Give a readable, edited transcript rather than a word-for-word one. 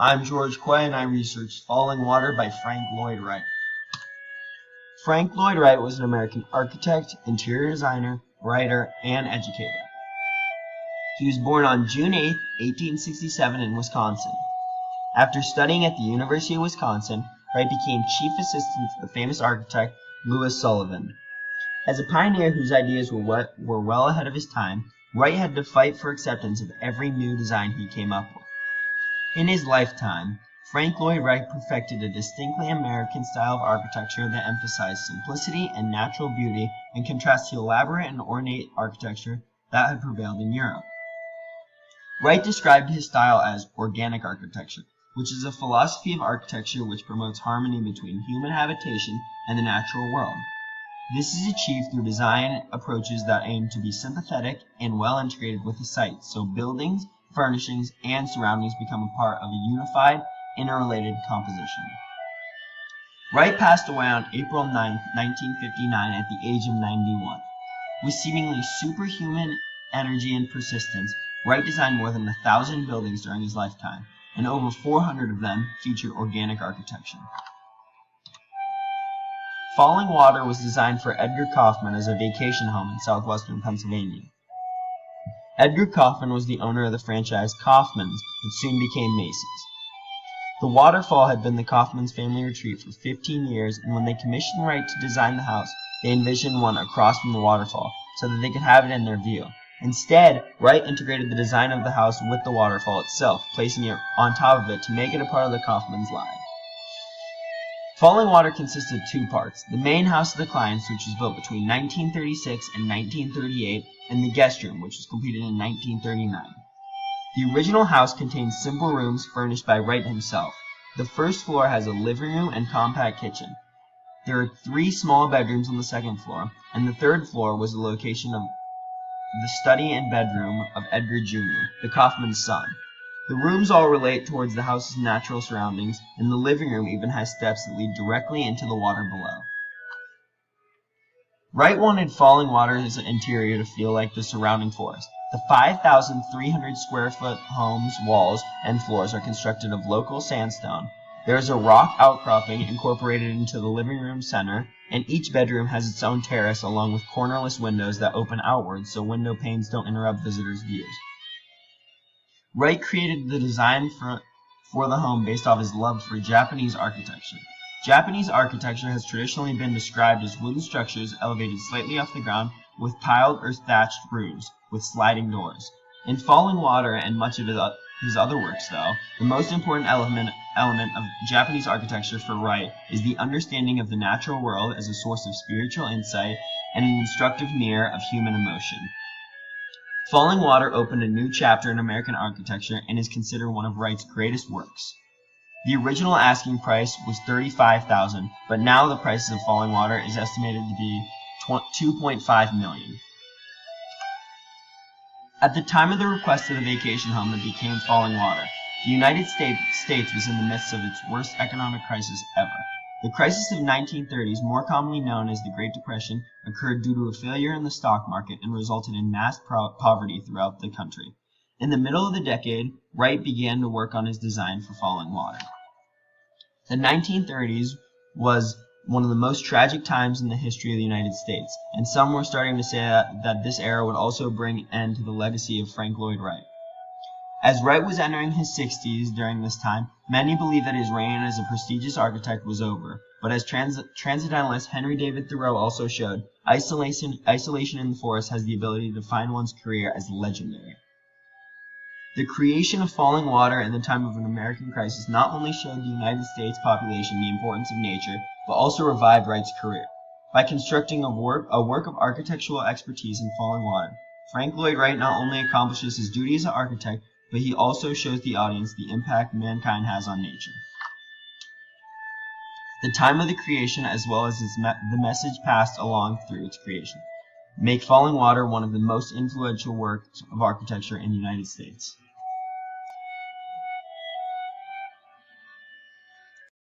I'm George Quay and I researched Fallingwater by Lloyd Wright. Lloyd Wright was an American architect, interior designer, writer, and educator. He was born on June 8, 1867 in Wisconsin. After studying at the University of Wisconsin, Wright became chief assistant to the famous architect Louis Sullivan. As a pioneer whose ideas were well ahead of his time, Wright had to fight for acceptance of every new design he came up with. In his lifetime, Lloyd Wright perfected a distinctly American style of architecture that emphasized simplicity and natural beauty in contrast to elaborate and ornate architecture that had prevailed in Europe. Wright described his style as organic architecture, which is a philosophy of architecture which promotes harmony between human habitation and the natural world. This is achieved through design approaches that aim to be sympathetic and well integrated with the site, so buildings, furnishings, and surroundings become a part of a unified, interrelated composition. Wright passed away on April 9, 1959 at the age of 91. With seemingly superhuman energy and persistence, Wright designed more than 1,000 buildings during his lifetime, and over 400 of them featured organic architecture. Fallingwater was designed for Edgar Kaufman as a vacation home in southwestern Pennsylvania. Edgar Kaufman was the owner of the franchise Kaufman's that soon became Macy's. The waterfall had been the Kaufman's family retreat for 15 years, and when they commissioned Wright to design the house, they envisioned one across from the waterfall so that they could have it in their view. Instead, Wright integrated the design of the house with the waterfall itself, placing it on top of it to make it a part of the Kaufman's lives. Fallingwater consisted of two parts: the main house of the clients, which was built between 1936 and 1938, and the guest room, which was completed in 1939. The original house contained simple rooms furnished by Wright himself. The first floor has a living room and compact kitchen. There are 3 small bedrooms on the second floor, and the third floor was the location of the study and bedroom of Edgar Jr., the Kaufman's son. The rooms all relate towards the house's natural surroundings, and the living room even has steps that lead directly into the water below. Wright wanted Fallingwater's interior to feel like the surrounding forest. The 5,300 square foot home's walls and floors are constructed of local sandstone. There is a rock outcropping incorporated into the living room center, and each bedroom has its own terrace along with cornerless windows that open outwards so window panes don't interrupt visitors' views. Wright created the design for the home based off his love for Japanese architecture. Japanese architecture has traditionally been described as wooden structures elevated slightly off the ground with tiled or thatched roofs with sliding doors. In Fallingwater and much of his other works, though, the most important element of Japanese architecture for Wright is the understanding of the natural world as a source of spiritual insight and an instructive mirror of human emotion. Fallingwater opened a new chapter in American architecture and is considered one of Wright's greatest works. The original asking price was $35,000, but now the price of Fallingwater is estimated to be $2.5 million. At the time of the request of the vacation home that became Fallingwater, the United States was in the midst of its worst economic crisis ever. The crisis of the 1930s, more commonly known as the Great Depression, occurred due to a failure in the stock market and resulted in mass poverty throughout the country. In the middle of the decade, Wright began to work on his design for Fallingwater. The 1930s was one of the most tragic times in the history of the United States, and some were starting to say that this era would also bring an end to the legacy of Lloyd Wright. As Wright was entering his 60s during this time, many believed that his reign as a prestigious architect was over, but as transcendentalist Henry David Thoreau also showed, isolation in the forest has the ability to define one's career as legendary. The creation of Fallingwater in the time of an American crisis not only showed the United States population the importance of nature, but also revived Wright's career. By constructing a work of architectural expertise in Fallingwater, Lloyd Wright not only accomplishes his duty as an architect, but he also shows the audience the impact mankind has on nature. The time of the creation, as well as the message passed along through its creation, make Fallingwater one of the most influential works of architecture in the United States.